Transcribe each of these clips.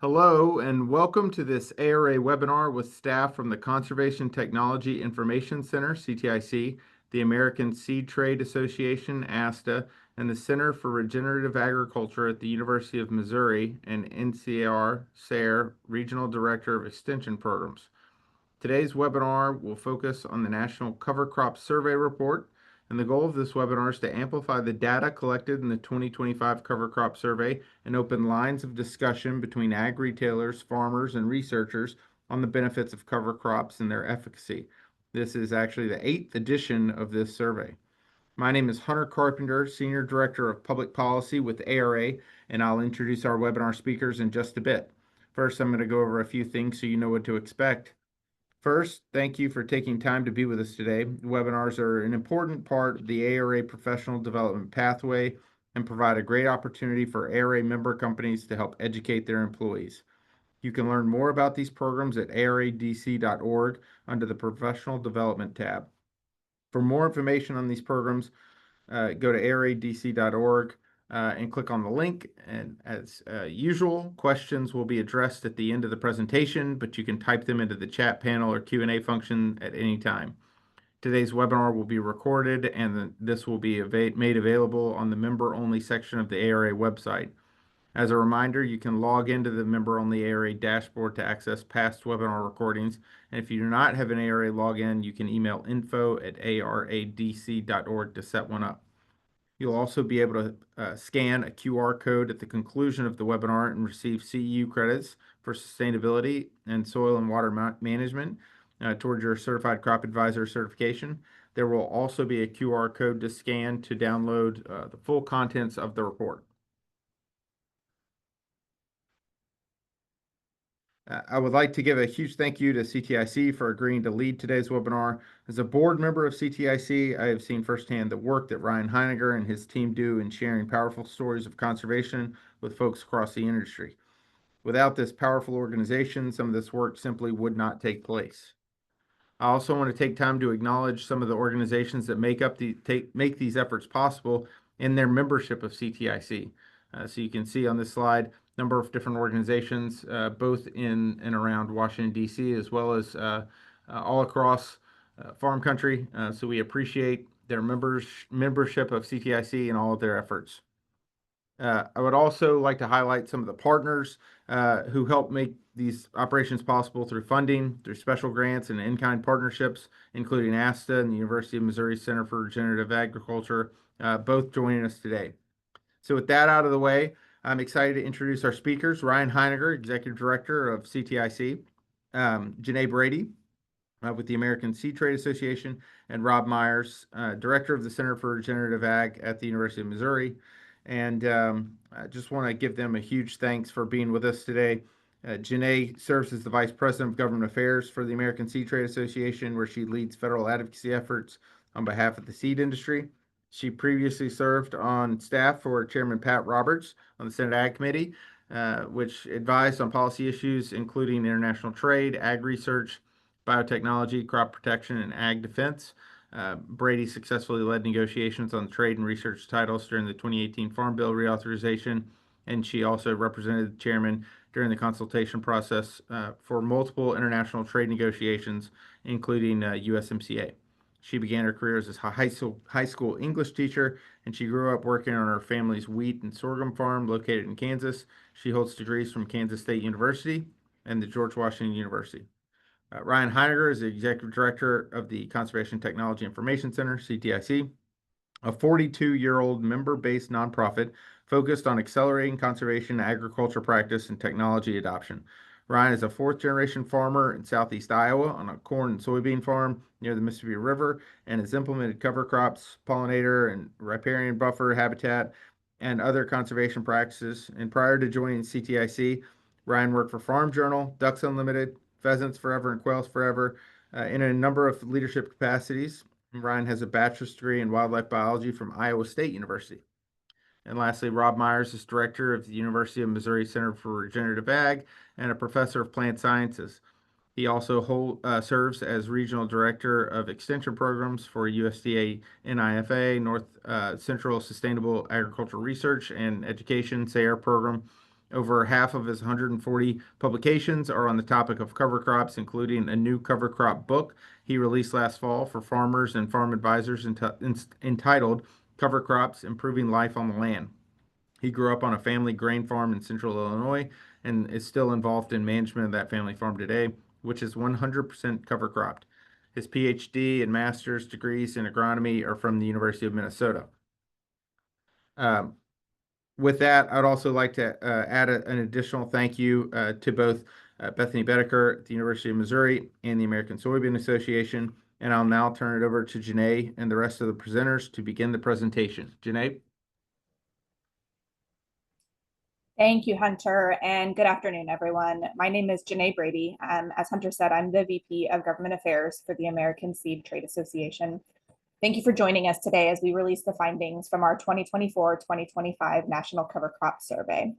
Hello and welcome to this ARA webinar with staff from the Conservation Technology Information Center, CTIC, the American Seed Trade Association, ASTA, and the Center for Regenerative Agriculture at the University of Missouri and NCR, SARE, Regional Director of Extension Programs. Today's webinar will focus on the National Cover Crop Survey Report, and the goal of this webinar is to amplify the data collected in the 2025 Cover Crop Survey and open lines of discussion between ag retailers, farmers, and researchers on the benefits of cover crops and their efficacy. This is actually the 8th edition of this survey. My name is Hunter Carpenter, Senior Director of Public Policy with ARA, and I'll introduce our webinar speakers in just a bit. First, I'm going to go over a few things so you know what to expect. First, thank you for taking time to be with us today. Webinars are an important part of the ARA professional development pathway and provide a great opportunity for ARA member companies to help educate their employees. You can learn more about these programs at aradc.org under the Professional Development tab. For more information on these programs, go to aradc.org and click on the link. And as usual, questions will be addressed at the end of the presentation, but you can type them into the chat panel or Q&A function at any time. Today's webinar will be recorded, and this will be made available on the member-only section of the ARA website. As a reminder, you can log into the member-only ARA dashboard to access past webinar recordings. And if you do not have an ARA login, you can email info@aradc.org to set one up. You'll also be able to scan a QR code at the conclusion of the webinar and receive CEU credits for sustainability and soil and water management towards your Certified Crop Advisor certification. There will also be a QR code to scan to download the full contents of the report. I would like to give a huge thank you to CTIC for agreeing to lead today's webinar. As a board member of CTIC, I have seen firsthand the work that Ryan Heiniger and his team do in sharing powerful stories of conservation with folks across the industry. Without this powerful organization, some of this work simply would not take place. I also want to take time to acknowledge some of the organizations that make these efforts possible in their membership of CTIC. So you can see on this slide number of different organizations, both in and around Washington, D.C., as well as all across farm country. So we appreciate their membership of CTIC and all of their efforts. I would also like to highlight some of the partners who help make these operations possible through funding, through special grants and in-kind partnerships, including ASTA and the University of Missouri Center for Regenerative Agriculture, both joining us today. So with that out of the way, I'm excited to introduce our speakers, Ryan Heiniger, Executive Director of CTIC, Janae Brady with the American Seed Trade Association, and Rob Myers, Director of the Center for Regenerative Ag at the University of Missouri. And I just want to give them a huge thanks for being with us today. Janae serves as the Vice President of Government Affairs for the American Seed Trade Association, where she leads federal advocacy efforts on behalf of the seed industry. She previously served on staff for Chairman Pat Roberts on the Senate Ag Committee, which advised on policy issues including international trade, ag research, biotechnology, crop protection, and ag defense. Brady successfully led negotiations on trade and research titles during the 2018 Farm Bill reauthorization, and she also represented the chairman during the consultation process for multiple international trade negotiations, including USMCA. She began her career as a high school English teacher, and she grew up working on her family's wheat and sorghum farm located in Kansas. She holds degrees from Kansas State University and the George Washington University. Ryan Heiniger is the Executive Director of the Conservation Technology Information Center, CTIC, a 42-year-old member-based nonprofit focused on accelerating conservation, agriculture practice, and technology adoption. Ryan is a fourth-generation farmer in southeast Iowa on a corn and soybean farm near the Mississippi River and has implemented cover crops, pollinator, and riparian buffer habitat, and other conservation practices. And prior to joining CTIC, Ryan worked for Farm Journal, Ducks Unlimited, Pheasants Forever, and Quails Forever in a number of leadership capacities. Ryan has a bachelor's degree in wildlife biology from Iowa State University. And lastly, Rob Myers is director of the University of Missouri Center for Regenerative Ag and a professor of plant sciences. He also serves as regional director of extension programs for USDA NIFA, North Central Sustainable Agricultural Research and Education, SARE program. Over half of his 140 publications are on the topic of cover crops, including a new cover crop book he released last fall for farmers and farm advisors entitled Cover Crops: Improving Life on the Land. He grew up on a family grain farm in central Illinois and is still involved in management of that family farm today, which is 100% cover cropped. His PhD and master's degrees in agronomy are from the University of Minnesota. Um, with that, I'd also like to add an additional thank you to both Bethany Bedeker at the University of Missouri and the American Soybean Association. And I'll now turn it over to Janae and the rest of the presenters to begin the presentation. Janae? Thank you, Hunter, and good afternoon, everyone. My name is Janae Brady. As Hunter said, I'm the VP of Government Affairs for the American Seed Trade Association. Thank you for joining us today as we release the findings from our 2024-2025 National Cover Crop Survey.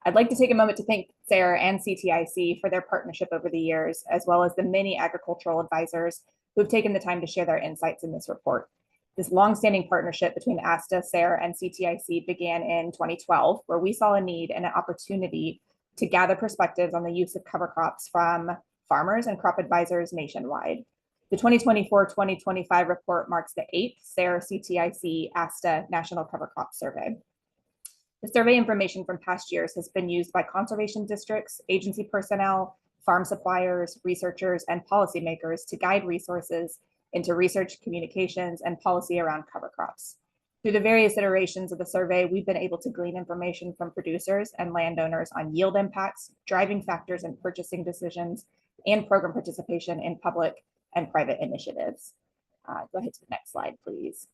I'd like to take a moment to thank SARE and CTIC for their partnership over the years, as well as the many agricultural advisors who have taken the time to share their insights in this report. This longstanding partnership between ASTA, SARE, and CTIC began in 2012, where we saw a need and an opportunity to gather perspectives on the use of cover crops from farmers and crop advisors nationwide. The 2024-2025 report marks the 8th SARE CTIC ASTA National Cover Crop Survey. The survey information from past years has been used by conservation districts, agency personnel, farm suppliers, researchers, and policymakers to guide resources into research, communications, and policy around cover crops. Through the various iterations of the survey, we've been able to glean information from producers and landowners on yield impacts, driving factors in purchasing decisions, and program participation in public and private initiatives. Go ahead to the next slide, please.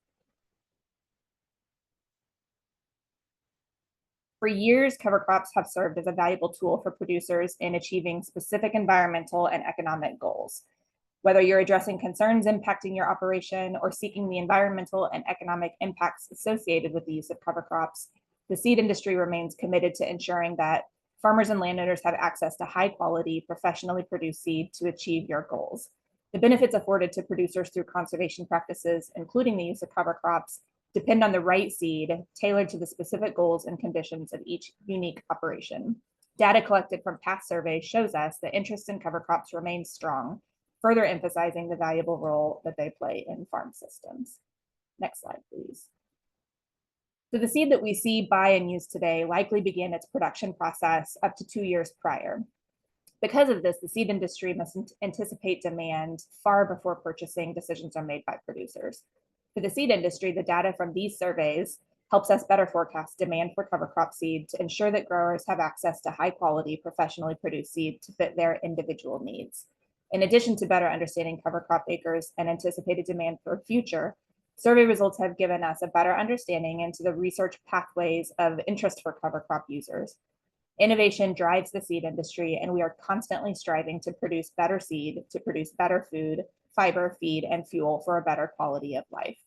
For years, cover crops have served as a valuable tool for producers in achieving specific environmental and economic goals. Whether you're addressing concerns impacting your operation or seeking the environmental and economic impacts associated with the use of cover crops, the seed industry remains committed to ensuring that farmers and landowners have access to high quality, professionally produced seed to achieve your goals. The benefits afforded to producers through conservation practices, including the use of cover crops, depend on the right seed tailored to the specific goals and conditions of each unique operation. Data collected from past surveys shows us that interest in cover crops remains strong, further emphasizing the valuable role that they play in farm systems. Next slide, please. So the seed that we see, buy, and use today likely began its production process up to 2 years prior. Because of this, the seed industry must anticipate demand far before purchasing decisions are made by producers. For the seed industry, the data from these surveys helps us better forecast demand for cover crop seed to ensure that growers have access to high quality, professionally produced seed to fit their individual needs. In addition to better understanding cover crop acres and anticipated demand for future, survey results have given us a better understanding into the research pathways of interest for cover crop users. Innovation drives the seed industry, and we are constantly striving to produce better seed, to produce better food, fiber, feed, and fuel for a better quality of life.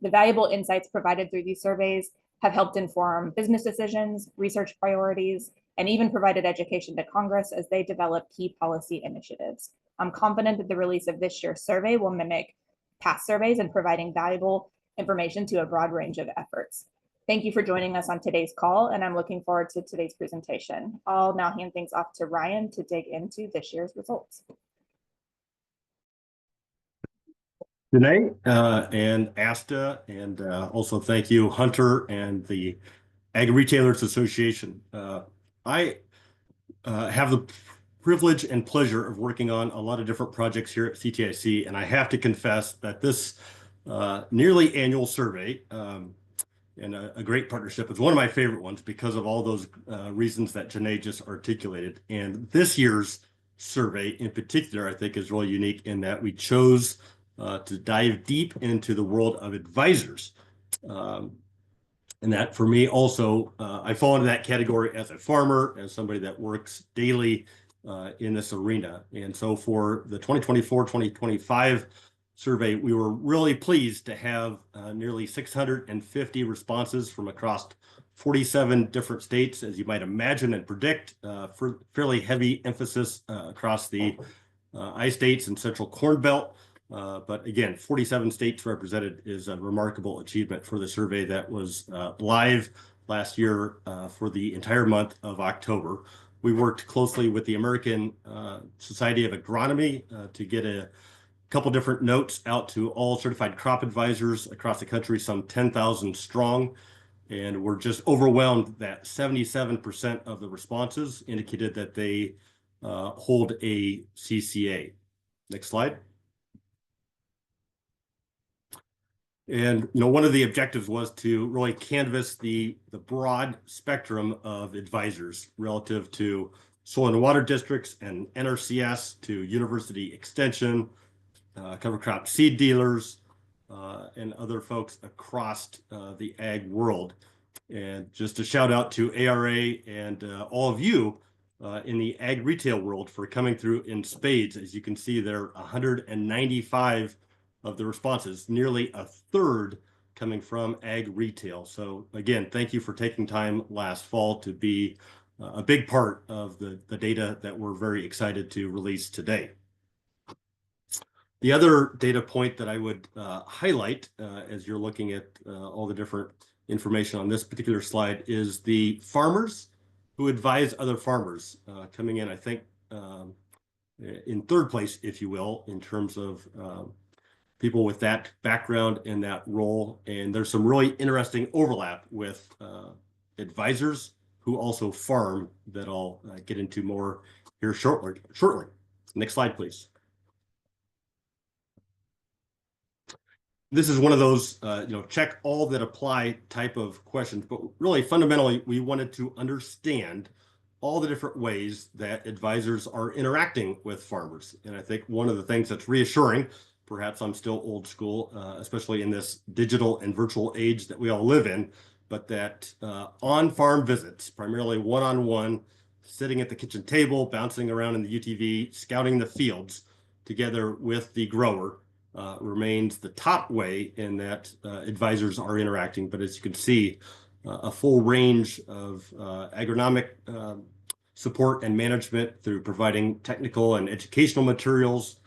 The valuable insights provided through these surveys have helped inform business decisions, research priorities, and even provided education to Congress as they develop key policy initiatives. I'm confident that the release of this year's survey will mimic past surveys in providing valuable information to a broad range of efforts. Thank you for joining us on today's call, and I'm looking forward to today's presentation. I'll now hand things off to Ryan to dig into this year's results. Janae and ASTA, and also thank you, Hunter, and the Ag Retailers Association. I have the privilege and pleasure of working on a lot of different projects here at CTIC, and I have to confess that this nearly annual survey and a great partnership is one of my favorite ones because of all those reasons that Janae just articulated. And this year's survey in particular, I think, is really unique in that we chose to dive deep into the world of advisors. And that for me also, I fall into that category as a farmer, as somebody that works daily in this arena. And so for the 2024-2025 survey, we were really pleased to have nearly 650 responses from across 47 different states, as you might imagine and predict, for fairly heavy emphasis across the I-states and Central Corn Belt. But again, 47 states represented is a remarkable achievement for the survey that was live last year for the entire month of October. We worked closely with the American Society of Agronomy to get a couple different notes out to all certified crop advisors across the country, some 10,000 strong. And we're just overwhelmed that 77% of the responses indicated that they hold a CCA. Next slide. And one of the objectives was to really canvass the broad spectrum of advisors relative to soil and water districts and NRCS, to university extension, cover crop seed dealers, and other folks across the ag world. And just a shout out to ARA and all of you in the ag retail world for coming through in spades. As you can see, there are 195 of the responses, nearly a third coming from ag retail. So again, thank you for taking time last fall to be a big part of the data that we're very excited to release today. The other data point that I would highlight as you're looking at all the different information on this particular slide is the farmers who advise other farmers coming in, I think, in third place, if you will, in terms of people with that background and that role. And there's some really interesting overlap with advisors who also farm that I'll get into more here shortly. Next slide, please. This is one of those, check all that apply type of questions, but really fundamentally, we wanted to understand all the different ways that advisors are interacting with farmers. And I think one of the things that's reassuring, perhaps I'm still old school, especially in this digital and virtual age that we all live in, but that on-farm visits, primarily one-on-one, sitting at the kitchen table, bouncing around in the UTV, scouting the fields together with the grower, remains the top way in that advisors are interacting. But as you can see, a full range of agronomic support and management through providing technical and educational materials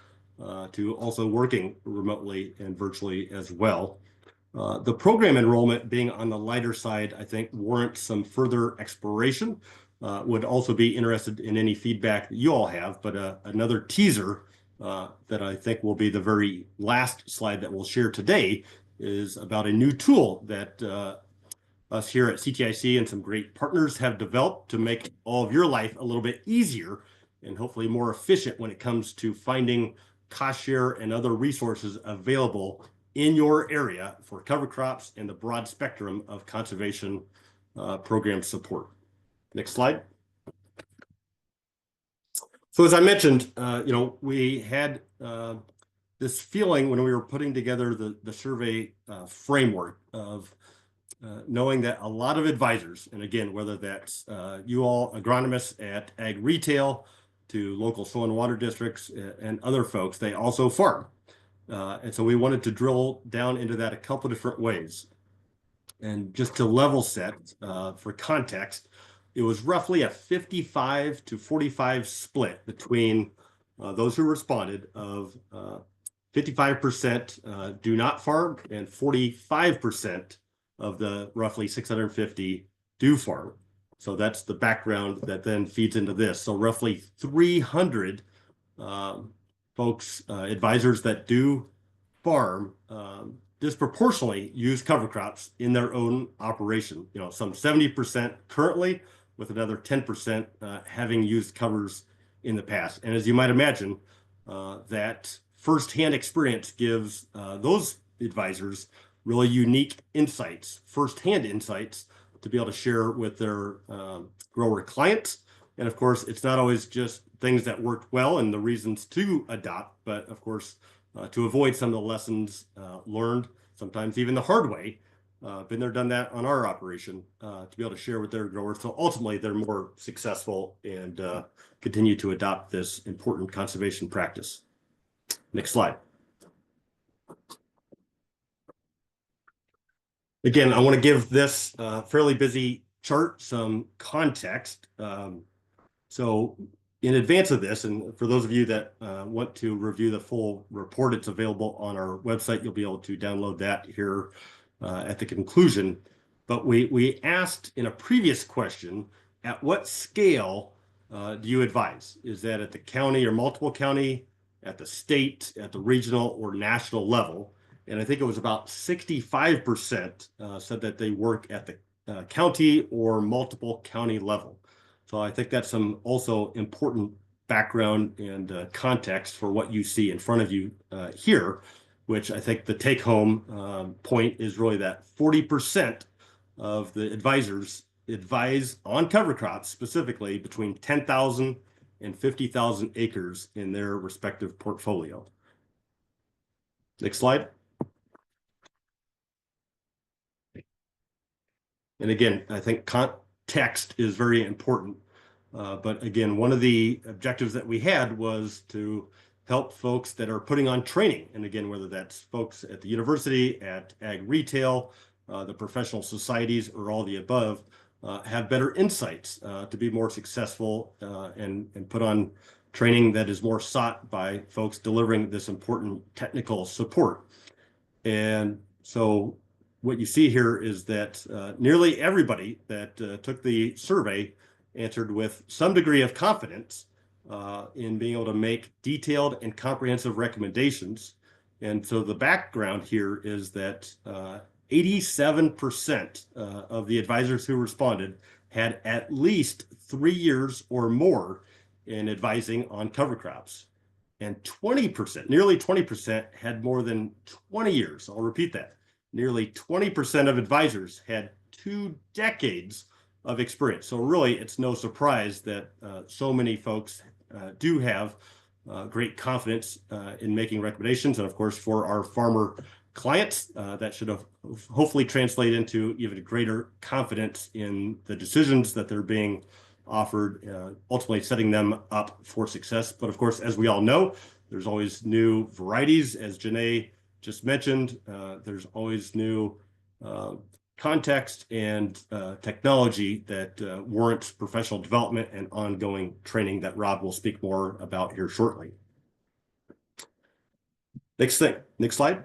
to also working remotely and virtually as well. The program enrollment being on the lighter side, I think warrants some further exploration. Would also be interested in any feedback that you all have, but another teaser that I think will be the very last slide that we'll share today is about a new tool that us here at CTIC and some great partners have developed to make all of your life a little bit easier and hopefully more efficient when it comes to finding cost share and other resources available in your area for cover crops and the broad spectrum of conservation program support. Next slide. So as I mentioned, we had this feeling when we were putting together the survey framework of knowing that a lot of advisors, and again, whether that's you all agronomists at ag retail to local soil and water districts and other folks, they also farm. And so we wanted to drill down into that a couple different ways. And just to level set for context, it was roughly a 55 to 45 split between those who responded of 55% do not farm and 45% of the roughly 650 do farm. So that's the background that then feeds into this. So roughly 300 folks, advisors that do farm disproportionately use cover crops in their own operation. Some 70% currently, with another 10% having used covers in the past. And as you might imagine, that firsthand experience gives those advisors really unique insights, firsthand insights to be able to share with their grower clients. And of course, it's not always just things that worked well and the reasons to adopt, but of course, to avoid some of the lessons learned, sometimes even the hard way. Been there, done that on our operation to be able to share with their growers. So ultimately, they're more successful and continue to adopt this important conservation practice. Next slide. Again, I want to give this fairly busy chart some context. So in advance of this, and for those of you that want to review the full report, it's available on our website. You'll be able to download that here at the conclusion. But we asked in a previous question, at what scale do you advise? Is that at the county or multiple county, at the state, at the regional or national level? And I think it was about 65% said that they work at the county or multiple county level. So I think that's some also important background and context for what you see in front of you here, which I think the take-home point is really that 40% of the advisors advise on cover crops, specifically between 10,000 and 50,000 acres in their respective portfolio. Next slide. And again, I think context is very important. But again, one of the objectives that we had was to help folks that are putting on training. And again, whether that's folks at the university, at ag retail, the professional societies, or all the above, have better insights to be more successful and put on training that is more sought by folks delivering this important technical support. And so what you see here is that nearly everybody that took the survey answered with some degree of confidence in being able to make detailed and comprehensive recommendations. And so the background here is that 87% of the advisors who responded had at least 3 years or more in advising on cover crops. And 20%, nearly 20% had more than 20 years. I'll repeat that. Nearly 20% of advisors had 2 decades of experience. So really, it's no surprise that so many folks do have great confidence in making recommendations. And of course, for our farmer clients, that should hopefully translate into even greater confidence in the decisions that they're being offered, ultimately setting them up for success. But of course, as we all know, there's always new varieties, as Janae just mentioned. There's always new context and technology that warrants professional development and ongoing training that Rob will speak more about here shortly. Next slide.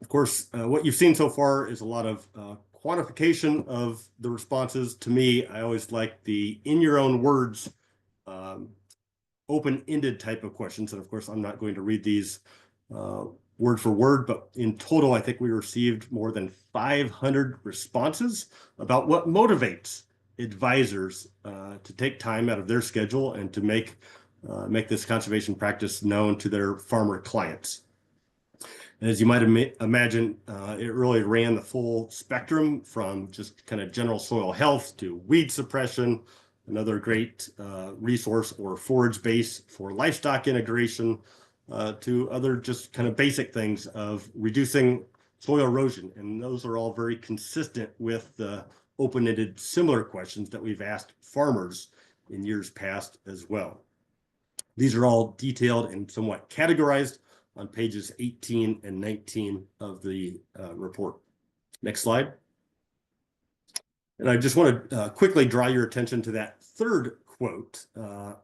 Of course, what you've seen so far is a lot of quantification of the responses. To me, I always like the in your own words, open-ended type of questions. And of course, I'm not going to read these word for word, but in total, I think we received more than 500 responses about what motivates advisors to take time out of their schedule and to make this conservation practice known to their farmer clients. And as you might imagine, it really ran the full spectrum from just kind of general soil health to weed suppression, another great resource or forage base for livestock integration, to other just kind of basic things of reducing soil erosion. And those are all very consistent with the open-ended similar questions that we've asked farmers in years past as well. These are all detailed and somewhat categorized on pages 18 and 19 of the report. Next slide. And I just want to quickly draw your attention to that third quote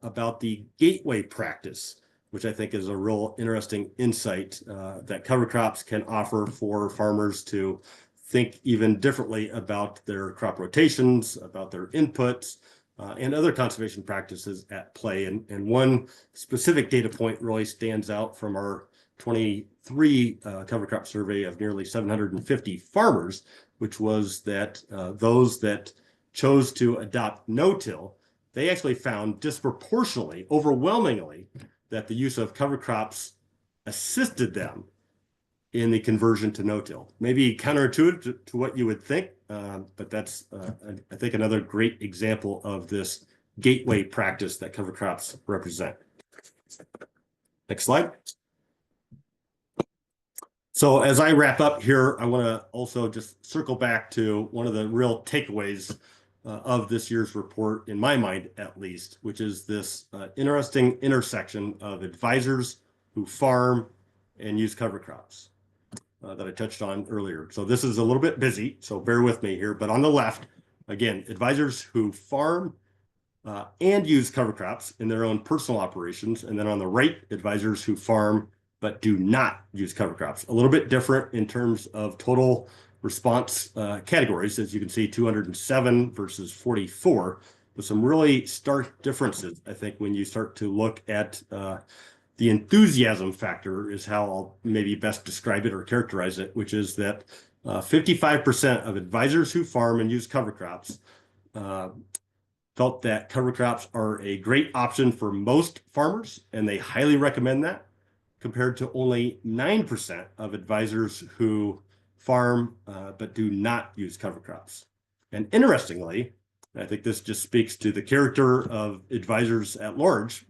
about the gateway practice, which I think is a real interesting insight that cover crops can offer for farmers to think even differently about their crop rotations, about their inputs, and other conservation practices at play. And one specific data point really stands out from our 23 cover crop survey of nearly 750 farmers, which was that those that chose to adopt no-till, they actually found disproportionately, overwhelmingly, that the use of cover crops assisted them in the conversion to no-till. Maybe counterintuitive to what you would think, but that's, I think, another great example of this gateway practice that cover crops represent. Next slide. So as I wrap up here, I want to also just circle back to one of the real takeaways of this year's report, in my mind at least, which is this interesting intersection of advisors who farm and use cover crops that I touched on earlier. So this is a little bit busy, so bear with me here. But on the left, again, advisors who farm and use cover crops in their own personal operations. And then on the right, advisors who farm but do not use cover crops. A little bit different in terms of total response categories, as you can see, 207 versus 44, with some really stark differences, I think, when you start to look at the enthusiasm factor is how I'll maybe best describe it or characterize it, which is that 55% of advisors who farm and use cover crops felt that cover crops are a great option for most farmers, and they highly recommend that, compared to only 9% of advisors who farm but do not use cover crops. And interestingly, I think this just speaks to the character of advisors at large.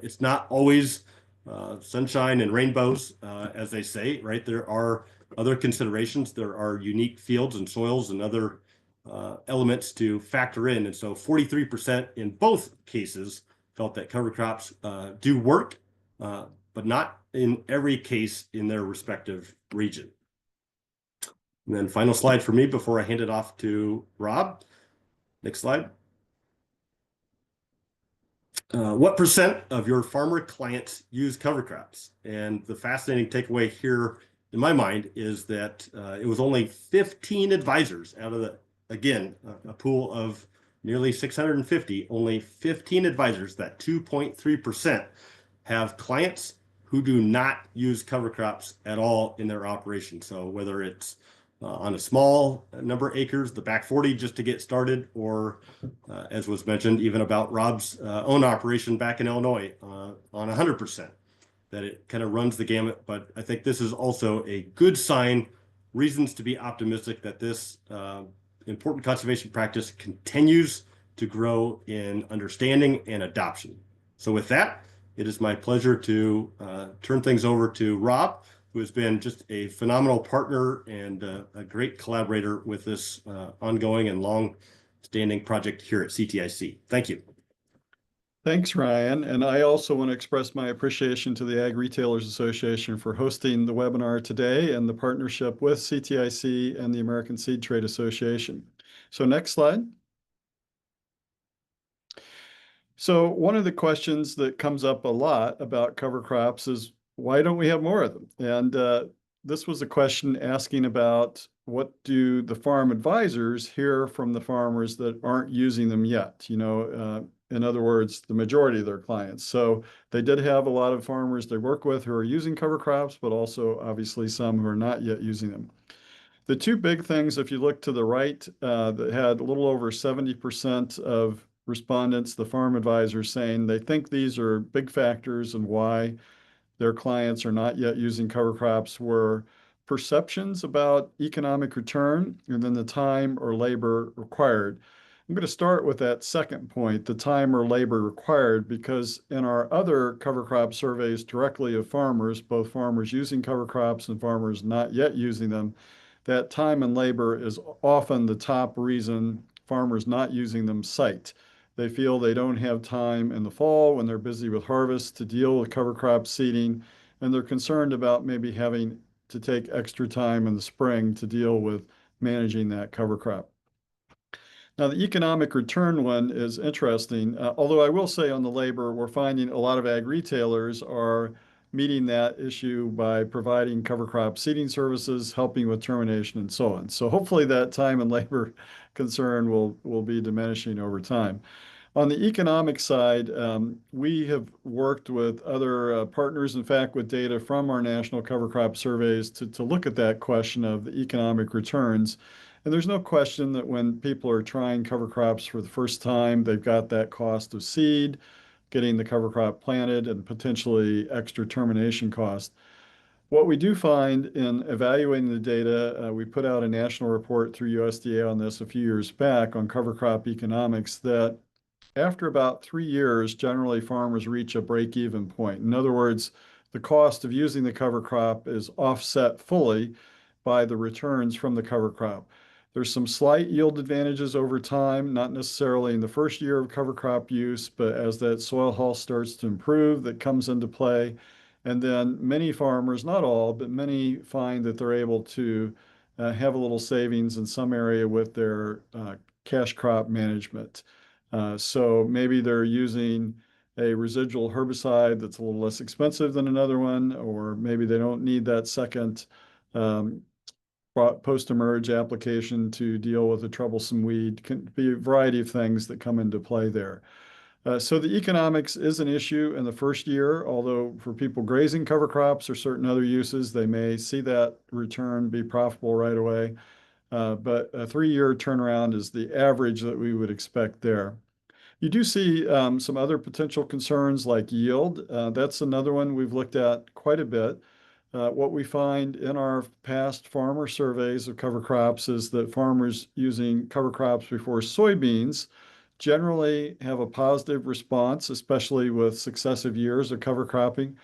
It's not always sunshine and rainbows, as they say, right? There are other considerations. There are unique fields and soils and other elements to factor in. And so 43% in both cases felt that cover crops do work, but not in every case in their respective region. And then final slide for me before I hand it off to Rob. Next slide. What percent of your farmer clients use cover crops? And the fascinating takeaway here in my mind is that it was only 15 advisors out of the, again, a pool of nearly 650, only 15 advisors, that 2.3%, have clients who do not use cover crops at all in their operation. So whether it's on a small number of acres, the back 40 just to get started, or as was mentioned, even about Rob's own operation back in Illinois on 100%, that it kind of runs the gamut. But I think this is also a good sign, reasons to be optimistic that this important conservation practice continues to grow in understanding and adoption. So with that, it is my pleasure to turn things over to Rob, who has been just a phenomenal partner and a great collaborator with this ongoing and long-standing project here at CTIC. Thank you. Thanks, Ryan. And I also want to express my appreciation to the Ag Retailers Association for hosting the webinar today and the partnership with CTIC and the American Seed Trade Association. So next slide. So one of the questions that comes up a lot about cover crops is, why don't we have more of them? And this was a question asking about, what do the farm advisors hear from the farmers that aren't using them yet? In other words, the majority of their clients. So they did have a lot of farmers they work with who are using cover crops, but also obviously some who are not yet using them. The two big things, if you look to the right, that had a little over 70% of respondents, the farm advisors, saying they think these are big factors in why their clients are not yet using cover crops, were perceptions about economic return and then the time or labor required. I'm going to start with that second point, the time or labor required, because in our other cover crop surveys directly of farmers, both farmers using cover crops and farmers not yet using them, that time and labor is often the top reason farmers not using them cite. They feel they don't have time in the fall when they're busy with harvest to deal with cover crop seeding, and they're concerned about maybe having to take extra time in the spring to deal with managing that cover crop. Now, the economic return one is interesting, although I will say on the labor, we're finding a lot of ag retailers are meeting that issue by providing cover crop seeding services, helping with termination, and so on. So hopefully that time and labor concern will be diminishing over time. On the economic side, we have worked with other partners, in fact, with data from our national cover crop surveys to look at that question of the economic returns. And there's no question that when people are trying cover crops for the first time, they've got that cost of seed, getting the cover crop planted, and potentially extra termination cost. What we do find in evaluating the data, we put out a national report through USDA on this a few years back on cover crop economics, that after about 3 years, generally farmers reach a break-even point. In other words, the cost of using the cover crop is offset fully by the returns from the cover crop. There's some slight yield advantages over time, not necessarily in the first year of cover crop use, but as that soil health starts to improve, that comes into play. And then many farmers, not all, but many, find that they're able to have a little savings in some area with their cash crop management. So maybe they're using a residual herbicide that's a little less expensive than another one, or maybe they don't need that second post-emerge application to deal with a troublesome weed. Can be a variety of things that come into play there. So the economics is an issue in the first year, although for people grazing cover crops or certain other uses, they may see that return be profitable right away. But a 3-year turnaround is the average that we would expect there. You do see some other potential concerns like yield. That's another one we've looked at quite a bit. What we find in our past farmer surveys of cover crops is that farmers using cover crops before soybeans generally have a positive response, especially with successive years of cover cropping.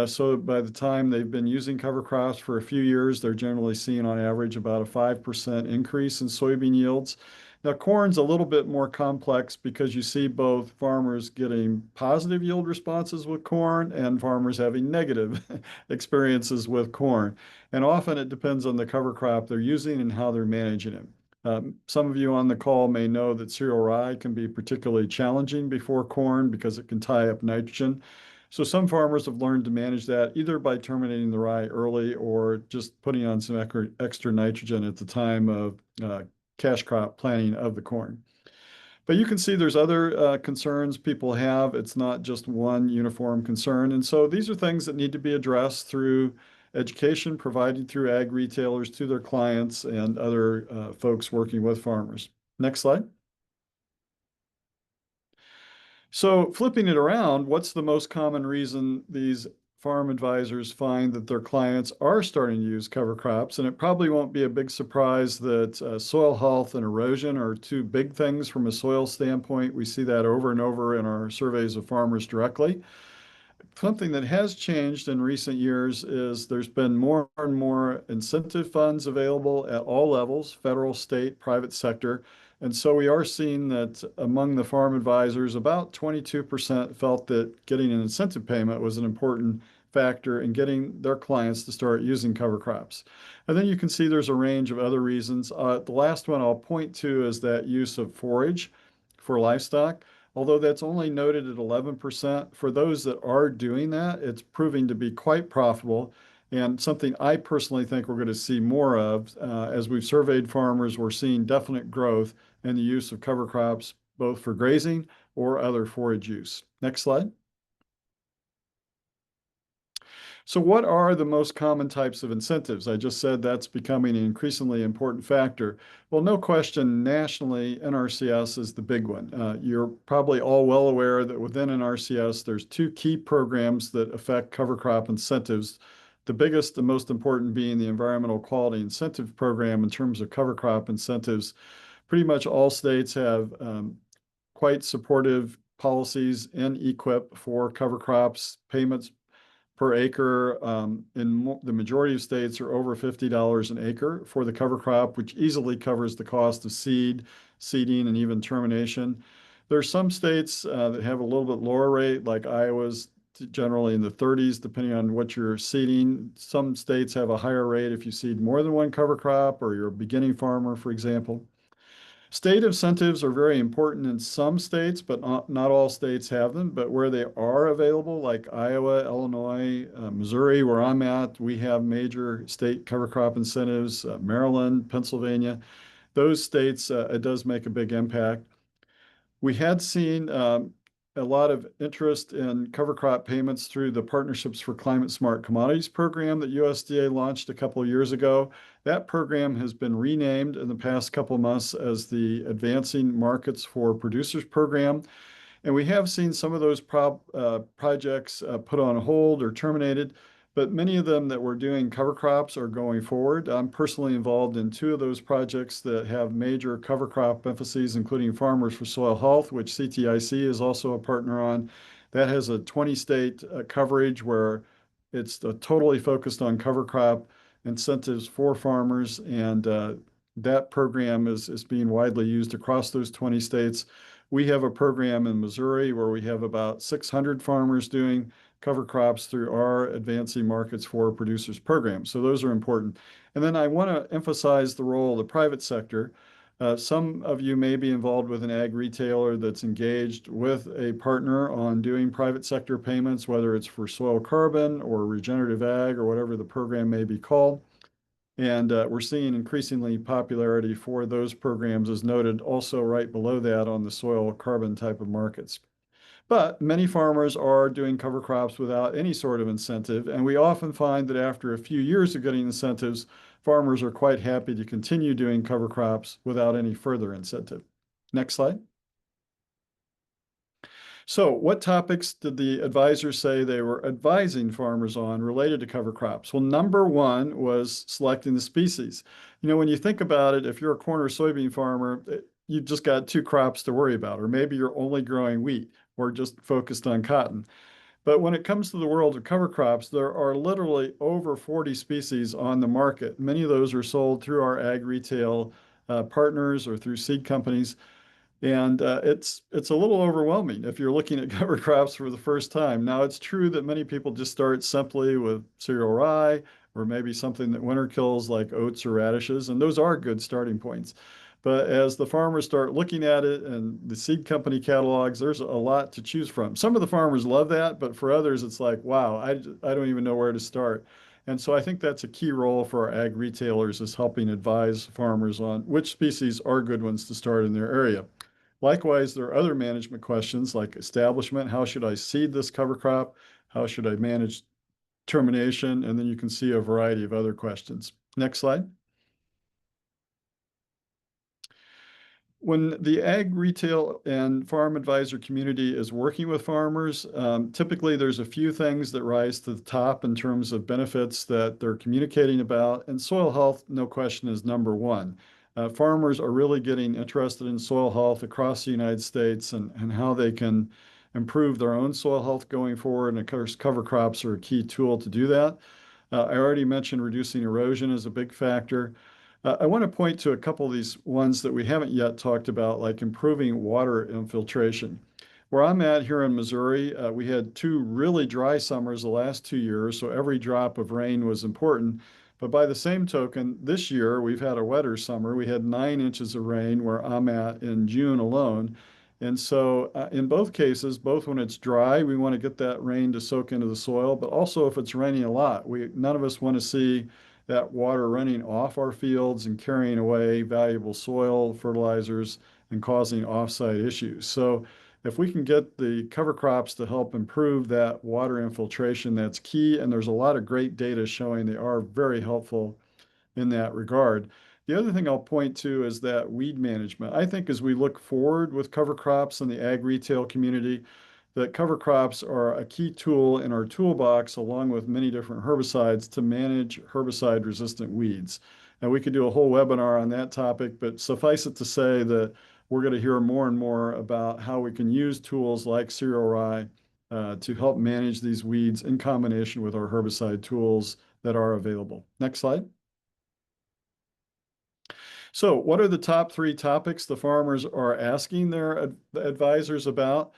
So by the time they've been using cover crops for a few years, they're generally seeing on average about a 5% increase in soybean yields. Now, corn's a little bit more complex because you see both farmers getting positive yield responses with corn and farmers having negative experiences with corn. And often it depends on the cover crop they're using and how they're managing it. Some of you on the call may know that cereal rye can be particularly challenging before corn because it can tie up nitrogen. So some farmers have learned to manage that either by terminating the rye early or just putting on some extra nitrogen at the time of cash crop planting of the corn. But you can see there's other concerns people have. It's not just one uniform concern. And so these are things that need to be addressed through education provided through ag retailers to their clients and other folks working with farmers. Next slide. So flipping it around, what's the most common reason these farm advisors find that their clients are starting to use cover crops? And it probably won't be a big surprise that soil health and erosion are two big things from a soil standpoint. We see that over and over in our surveys of farmers directly. Something that has changed in recent years is there's been more and more incentive funds available at all levels, federal, state, private sector. And so we are seeing that among the farm advisors, about 22% felt that getting an incentive payment was an important factor in getting their clients to start using cover crops. And then you can see there's a range of other reasons. The last one I'll point to is that use of forage for livestock. Although that's only noted at 11%, for those that are doing that, it's proving to be quite profitable and something I personally think we're going to see more of. As we've surveyed farmers, we're seeing definite growth in the use of cover crops, both for grazing or other forage use. Next slide. So what are the most common types of incentives? I just said that's becoming an increasingly important factor. Well, no question, nationally, NRCS is the big one. You're probably all well aware that within NRCS, there's 2 key programs that affect cover crop incentives. The biggest and most important being the Environmental Quality Incentive Program in terms of cover crop incentives. Pretty much all states have quite supportive policies in EQIP for cover crops. Payments per acre in the majority of states are over $50 an acre for the cover crop, which easily covers the cost of seeding, and even termination. There are some states that have a little bit lower rate, like Iowa's generally in the 30s, depending on what you're seeding. Some states have a higher rate if you seed more than one cover crop or you're a beginning farmer, for example. State incentives are very important in some states, but not all states have them. But where they are available, like Iowa, Illinois, Missouri, where I'm at, we have major state cover crop incentives, Maryland, Pennsylvania. Those states, it does make a big impact. We had seen a lot of interest in cover crop payments through the Partnerships for Climate Smart Commodities program that USDA launched a couple of years ago. That program has been renamed in the past couple of months as the Advancing Markets for Producers program. And we have seen some of those projects put on hold or terminated, but many of them that were doing cover crops are going forward. I'm personally involved in 2 of those projects that have major cover crop emphases, including Farmers for Soil Health, which CTIC is also a partner on. That has a 20-state coverage where it's totally focused on cover crop incentives for farmers, and that program is being widely used across those 20 states. We have a program in Missouri where we have about 600 farmers doing cover crops through our Advancing Markets for Producers program. So those are important. And then I want to emphasize the role of the private sector. Some of you may be involved with an ag retailer that's engaged with a partner on doing private sector payments, whether it's for soil carbon or regenerative ag or whatever the program may be called. And we're seeing increasingly popularity for those programs, as noted also right below that on the soil carbon type of markets. But many farmers are doing cover crops without any sort of incentive, and we often find that after a few years of getting incentives, farmers are quite happy to continue doing cover crops without any further incentive. Next slide. So what topics did the advisors say they were advising farmers on related to cover crops? Well, number one was selecting the species. You know, when you think about it, if you're a corn or soybean farmer, you've just got two crops to worry about, or maybe you're only growing wheat or just focused on cotton. But when it comes to the world of cover crops, there are literally over 40 species on the market. Many of those are sold through our ag retail partners or through seed companies. And it's a little overwhelming if you're looking at cover crops for the first time. Now, it's true that many people just start simply with cereal rye or maybe something that winter kills like oats or radishes, and those are good starting points. But as the farmers start looking at it and the seed company catalogs, there's a lot to choose from. Some of the farmers love that, but for others, it's like, wow, I don't even know where to start. And so I think that's a key role for our ag retailers, is helping advise farmers on which species are good ones to start in their area. Likewise, there are other management questions like establishment. How should I seed this cover crop? How should I manage termination? And then you can see a variety of other questions. Next slide. When the ag, retail, and farm advisor community is working with farmers, typically there's a few things that rise to the top in terms of benefits that they're communicating about, and soil health, no question, is number one. Farmers are really getting interested in soil health across the United States and how they can improve their own soil health going forward, and of course cover crops are a key tool to do that. I already mentioned reducing erosion as a big factor. I want to point to a couple of these ones that we haven't yet talked about, like improving water infiltration. Where I'm at here in Missouri, we had two really dry summers the last 2 years, so every drop of rain was important. But by the same token, this year we've had a wetter summer. We had 9 inches of rain where I'm at in June alone. And so in both cases, both when it's dry, we want to get that rain to soak into the soil, but also if it's raining a lot, none of us want to see that water running off our fields and carrying away valuable soil, fertilizers, and causing offsite issues. So if we can get the cover crops to help improve that water infiltration, that's key. And there's a lot of great data showing they are very helpful in that regard. The other thing I'll point to is that weed management. I think as we look forward with cover crops in the ag retail community, that cover crops are a key tool in our toolbox, along with many different herbicides, to manage herbicide-resistant weeds. And we could do a whole webinar on that topic, but suffice it to say that we're going to hear more and more about how we can use tools like cereal rye to help manage these weeds in combination with our herbicide tools that are available. Next slide. So what are the top 3 topics the farmers are asking their advisors about?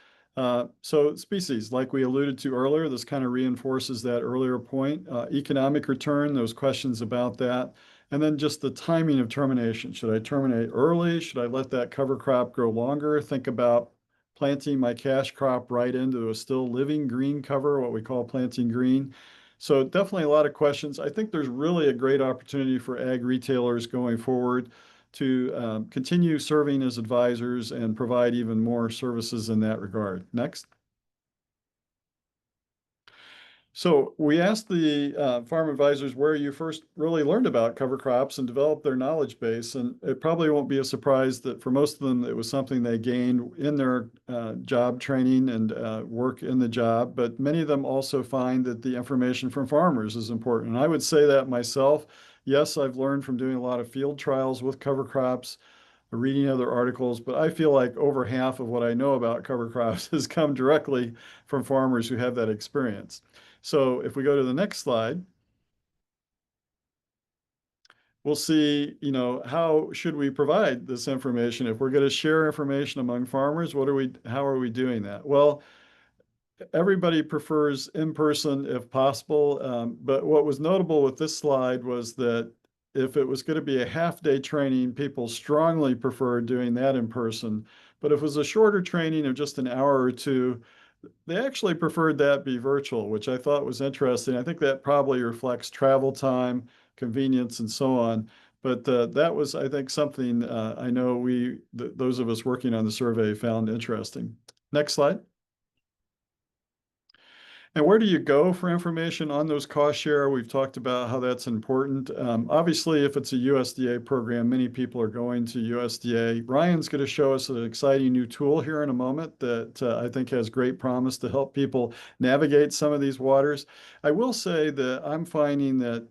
So species, like we alluded to earlier, this kind of reinforces that earlier point. Economic return, those questions about that. And then just the timing of termination. Should I terminate early? Should I let that cover crop grow longer? Think about planting my cash crop right into a still living green cover, what we call planting green. So definitely a lot of questions. I think there's really a great opportunity for ag retailers going forward to continue serving as advisors and provide even more services in that regard. Next. So we asked the farm advisors where you first really learned about cover crops and developed their knowledge base. And it probably won't be a surprise that for most of them, it was something they gained in their job training and work in the job. But many of them also find that the information from farmers is important. And I would say that myself. Yes, I've learned from doing a lot of field trials with cover crops, reading other articles, but I feel like over half of what I know about cover crops has come directly from farmers who have that experience. So if we go to the next slide, we'll see, how should we provide this information? If we're going to share information among farmers, how are we doing that? Well, everybody prefers in-person if possible, but what was notable with this slide was that if it was going to be a half-day training, people strongly preferred doing that in person. But if it was a shorter training of just an hour or two, they actually preferred that be virtual, which I thought was interesting. I think that probably reflects travel time, convenience and so on. But that was, I think, something I know those of us working on the survey found interesting. Next slide. And where do you go for information on those cost share? We've talked about how that's important. Obviously, if it's a USDA program, many people are going to USDA. Ryan's going to show us an exciting new tool here in a moment that I think has great promise to help people navigate some of these waters. I will say that I'm finding that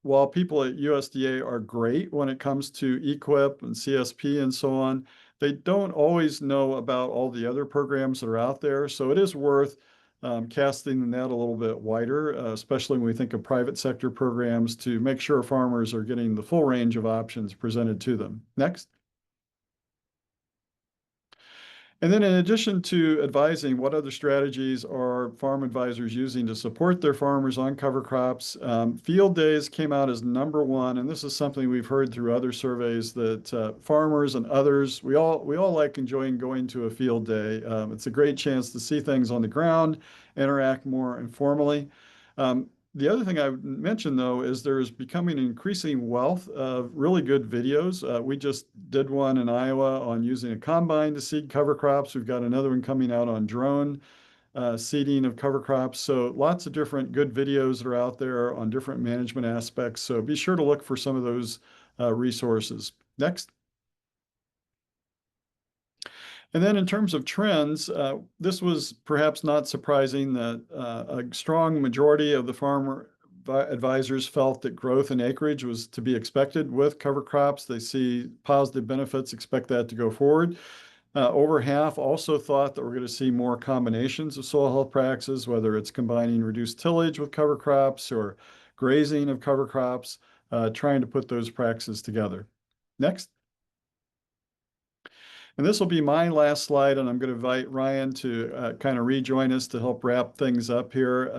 while people at USDA are great when it comes to EQIP and CSP and so on, they don't always know about all the other programs that are out there. So it is worth casting the net a little bit wider, especially when we think of private sector programs, to make sure farmers are getting the full range of options presented to them. Next. And then in addition to advising, what other strategies are farm advisors using to support their farmers on cover crops? Field days came out as #1, and this is something we've heard through other surveys that farmers and others, we all like enjoying going to a field day. It's a great chance to see things on the ground, interact more informally. The other thing I would mention, though, is there's becoming an increasing wealth of really good videos. We just did one in Iowa on using a combine to seed cover crops. We've got another one coming out on drone seeding of cover crops. So lots of different good videos that are out there on different management aspects. So be sure to look for some of those resources. Next. And then in terms of trends, this was perhaps not surprising that a strong majority of the farmer advisors felt that growth in acreage was to be expected with cover crops. They see positive benefits, expect that to go forward. Over half also thought that we're going to see more combinations of soil health practices, whether it's combining reduced tillage with cover crops or grazing of cover crops, trying to put those practices together. Next. And this will be my last slide, and I'm going to invite Ryan to kind of rejoin us to help wrap things up here.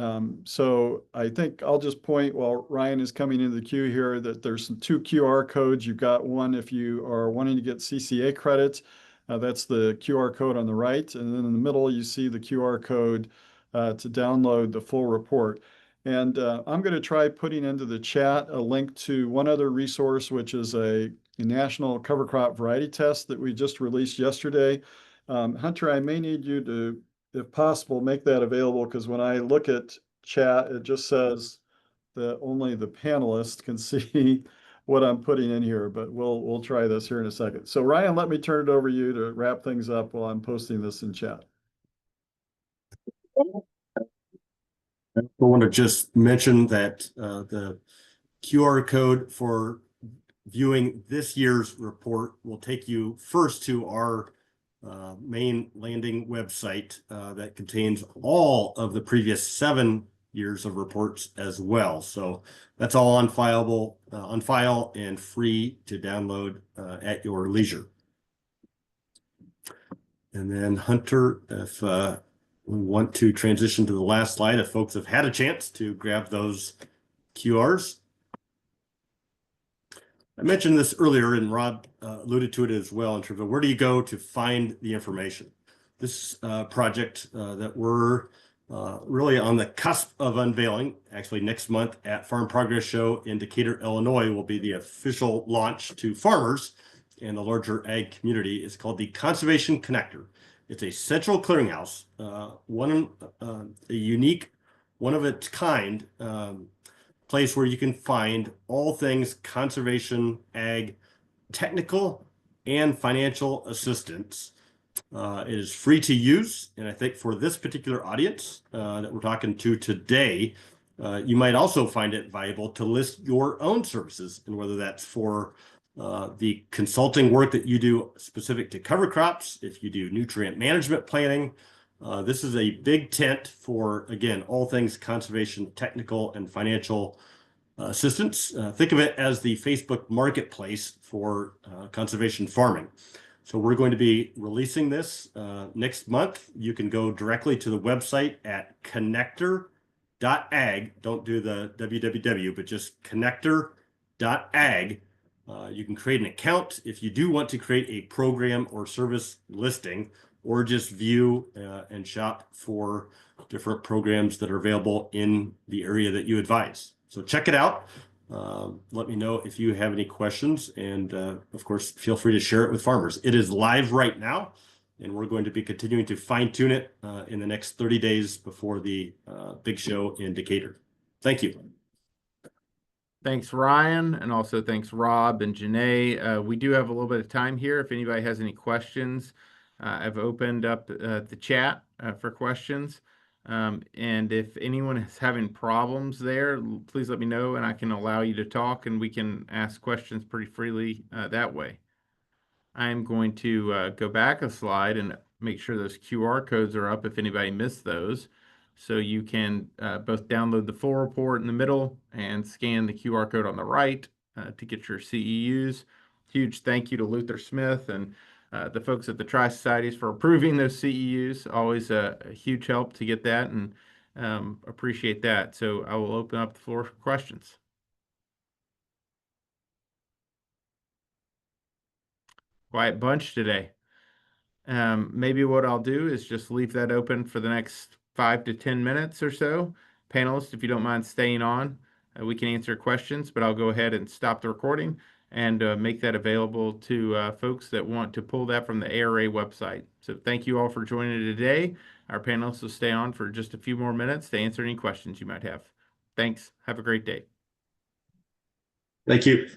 So I think I'll just point while Ryan is coming into the queue here that there's some 2 QR codes. You've got one if you are wanting to get CCA credit. That's the QR code on the right. And then in the middle, you see the QR code to download the full report. And I'm going to try putting into the chat a link to one other resource, which is a national cover crop variety test that we just released yesterday. Hunter, I may need you to, if possible, make that available, because when I look at chat, it just says that only the panelists can see what I'm putting in here, but we'll try this here in a second. So Ryan, let me turn it over to you to wrap things up while I'm posting this in chat. I want to just mention that the QR code for viewing this year's report will take you first to our main landing website that contains all of the previous 7 years of reports as well. So that's all on file and free to download at your leisure. And then Hunter, if we want to transition to the last slide, if folks have had a chance to grab those QRs. I mentioned this earlier, and Rob alluded to it as well in terms of where do you go to find the information. This project that we're really on the cusp of unveiling, actually next month at Farm Progress Show in Decatur, Illinois, will be the official launch to farmers and the larger ag community. It's called the Conservation Connector. It's a central clearinghouse, a unique, one of its kind place where you can find all things conservation, ag, technical, and financial assistance. It is free to use, and I think for this particular audience that we're talking to today, you might also find it valuable to list your own services, and whether that's for the consulting work that you do specific to cover crops, if you do nutrient management planning. This is a big tent for, again, all things conservation, technical, and financial assistance. Think of it as the Facebook marketplace for conservation farming. So we're going to be releasing this next month. You can go directly to the website at connector.ag. Don't do the www, but just connector.ag. You can create an account if you do want to create a program or service listing, or just view and shop for different programs that are available in the area that you advise. So check it out. Let me know if you have any questions, and of course, feel free to share it with farmers. It is live right now, and we're going to be continuing to fine tune it in the next 30 days before the big show in Decatur. Thank you. Thanks, Ryan, and also thanks, Rob and Janae. We do have a little bit of time here. If anybody has any questions, I've opened up the chat for questions. And if anyone is having problems there, please let me know and I can allow you to talk and we can ask questions pretty freely that way. I'm going to go back a slide and make sure those QR codes are up if anybody missed those. So you can both download the full report in the middle and scan the QR code on the right to get your CEUs. Huge thank you to Luther Smith and the folks at the Tri-Societies for approving those CEUs. Always a huge help to get that, and appreciate that. So I will open up the floor for questions. Quiet bunch today. Maybe what I'll do is just leave that open for the next 5 to 10 minutes or so. Panelists, if you don't mind staying on, we can answer questions, but I'll go ahead and stop the recording and make that available to folks that want to pull that from the ARA website. So thank you all for joining today. Our panelists will stay on for just a few more minutes to answer any questions you might have. Thanks. Have a great day. Thank you.